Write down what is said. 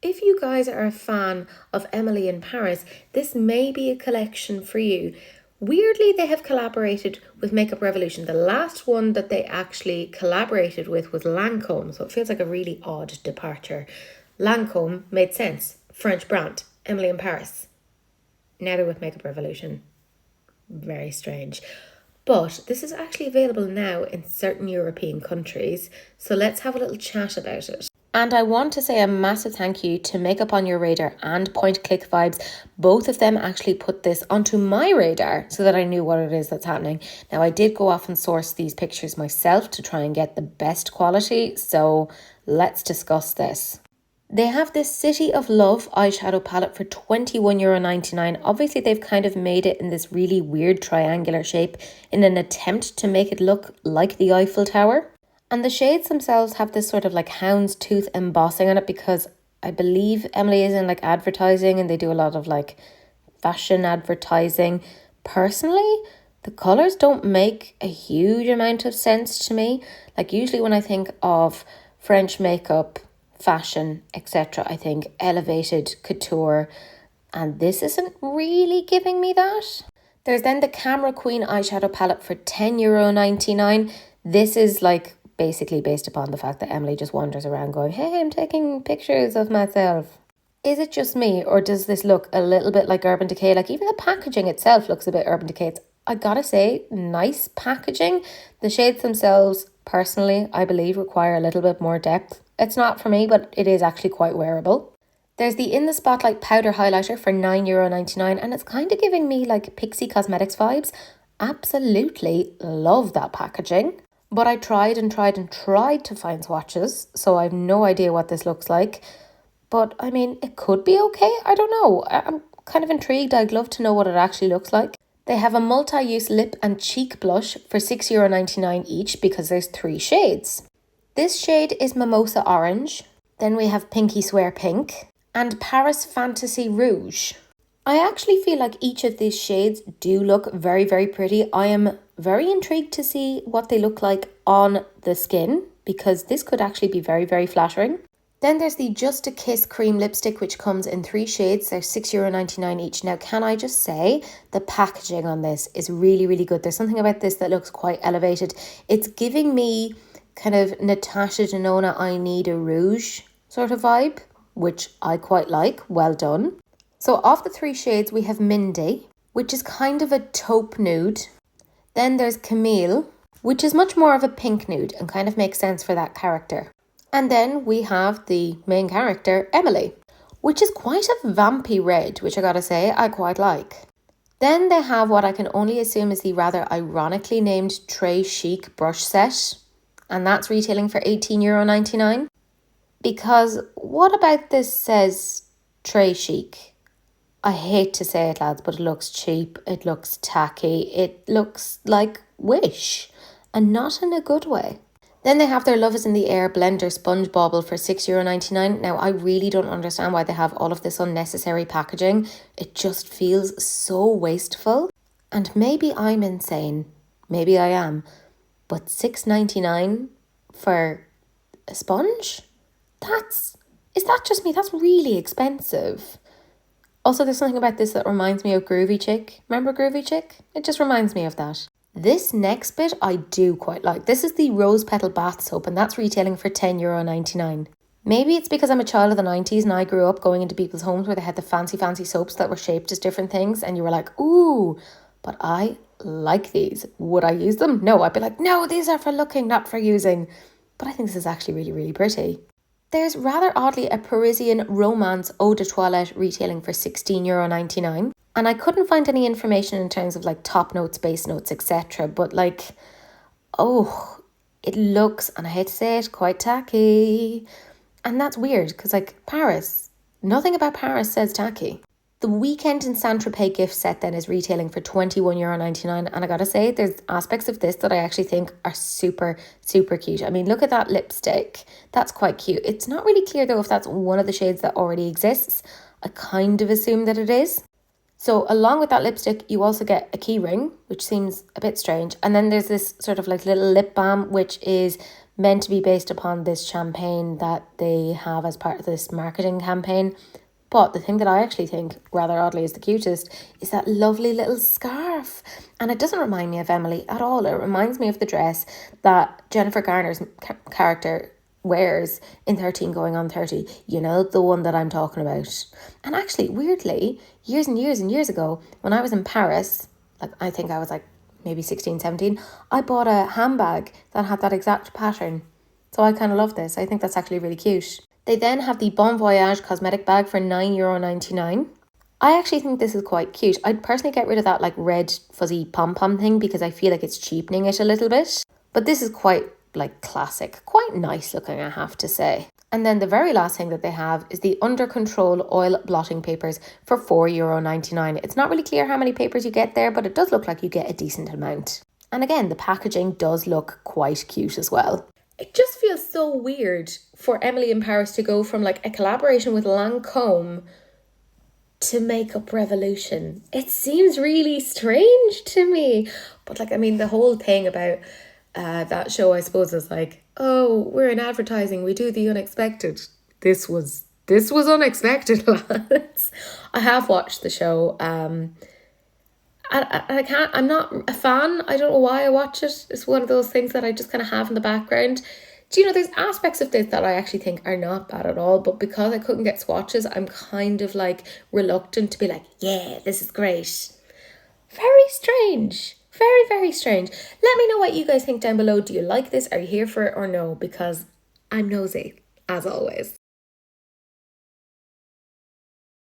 If you guys are a fan of Emily in Paris, this may be a collection for you. Weirdly, they have collaborated with Makeup Revolution. The last one that they actually collaborated with was Lancome, so it feels like a really odd departure. Lancome made sense. French brand. Emily in Paris. Now they're with Makeup Revolution. Very strange. But this is actually available now in certain European countries, so let's have a little chat about it. And I want to say a massive thank you to Makeup on Your Radar and Point Click Vibes. Both of them actually put this onto my radar so that I knew what it is that's happening. Now, I did go off and source these pictures myself to try and get the best quality, so let's discuss this. They have this City of Love eyeshadow palette for €21.99. Obviously, they've kind of made it in this really weird triangular shape in an attempt to make it look like the Eiffel Tower. And the shades themselves have this sort of like houndstooth embossing on it because I believe Emily is in like advertising and they do a lot of like fashion advertising. Personally, the colours don't make a huge amount of sense to me. Like usually when I think of French makeup, fashion, etc., I think elevated couture, and this isn't really giving me that. There's then the Camera Queen eyeshadow palette for €10.99. This is like basically based upon the fact that Emily just wanders around going, hey, I'm taking pictures of myself. Is it just me, or does this look a little bit like Urban Decay? Like even the packaging itself looks a bit Urban Decay. It's, I gotta say, nice packaging. The shades themselves, personally, I believe require a little bit more depth. It's not for me, but it is actually quite wearable. There's the In the Spotlight powder highlighter for €9.99, and it's kind of giving me like Pixie Cosmetics vibes. Absolutely love that packaging. But I tried to find swatches, so I have no idea what this looks like. But I mean, it could be okay. I don't know. I'm kind of intrigued. I'd love to know what it actually looks like. They have a multi-use lip and cheek blush for €6.99 each because there's 3 shades. This shade is Mimosa Orange. Then we have Pinky Swear Pink and Paris Fantasy Rouge. I actually feel like each of these shades do look very, very pretty. I am very intrigued to see what they look like on the skin because this could actually be very, very flattering. Then there's the Just a Kiss cream lipstick, which comes in 3 shades. They're €6.99 each. Now, can I just say the packaging on this is really, really good. There's something about this that looks quite elevated. It's giving me kind of Natasha Denona I Need a Rouge sort of vibe, which I quite like. Well done. So of the 3 shades, we have Mindy, which is kind of a taupe nude. Then there's Camille, which is much more of a pink nude and kind of makes sense for that character. And then we have the main character, Emily, which is quite a vampy red, which I gotta say, I quite like. Then they have what I can only assume is the rather ironically named Très Chic brush set, and that's retailing for €18.99. Because what about this says Très Chic? I hate to say it, lads, but it looks cheap, it looks tacky, it looks like Wish, and not in a good way. Then they have their Love is in the Air Blender Sponge Bauble for €6.99. Now, I really don't understand why they have all of this unnecessary packaging. It just feels so wasteful. And maybe I'm insane, maybe I am, but €6.99 for a sponge? Is that just me? That's really expensive. Also, there's something about this that reminds me of Groovy Chick. Remember Groovy Chick? It just reminds me of that. This next bit I do quite like. This is the Rose Petal Bath Soap, and that's retailing for €10.99. Maybe it's because I'm a child of the 90s and I grew up going into people's homes where they had the fancy soaps that were shaped as different things and you were like, ooh, but I like these. Would I use them? No, I'd be like, no, these are for looking, not for using. But I think this is actually really, really pretty. There's rather oddly a Parisian Romance Eau de Toilette retailing for €16.99. And I couldn't find any information in terms of like top notes, base notes, etc. But like, oh, it looks, and I hate to say it, quite tacky. And that's weird because like Paris, nothing about Paris says tacky. The Weekend in Saint-Tropez gift set then is retailing for €21.99. And I gotta say, there's aspects of this that I actually think are super, super cute. I mean, look at that lipstick. That's quite cute. It's not really clear though if that's one of the shades that already exists. I kind of assume that it is. So along with that lipstick, you also get a key ring, which seems a bit strange. And then there's this sort of like little lip balm, which is meant to be based upon this champagne that they have as part of this marketing campaign. But the thing that I actually think, rather oddly, is the cutest is that lovely little scarf. And it doesn't remind me of Emily at all. It reminds me of the dress that Jennifer Garner's character wears in 13 Going on 30. You know, the one that I'm talking about. And actually, weirdly, years and years and years ago, when I was in Paris, like I think I was like maybe 16, 17, I bought a handbag that had that exact pattern. So I kind of love this. I think that's actually really cute. They then have the Bon Voyage cosmetic bag for €9.99. I actually think this is quite cute. I'd personally get rid of that like red fuzzy pom-pom thing because I feel like it's cheapening it a little bit. But this is quite like classic, quite nice looking, I have to say. And then the very last thing that they have is the Under Control oil blotting papers for €4.99. It's not really clear how many papers you get there, but it does look like you get a decent amount. And again, the packaging does look quite cute as well. It just feels so weird for Emily in Paris to go from like a collaboration with Lancôme to Makeup Revolution. It seems really strange to me. But like, I mean, the whole thing about that show, I suppose, is like, oh, we're in advertising, we do the unexpected. This was unexpected, lads. I have watched the show. I'm not a fan. I don't know why I watch it. It's one of those things that I just kind of have in the background. Do you know, there's aspects of this that I actually think are not bad at all, but because I couldn't get swatches, I'm kind of like reluctant to be like, yeah, this is great. Very strange. Very, very strange. Let me know what you guys think down below. Do you like this? Are you here for it or no? Because I'm nosy, as always.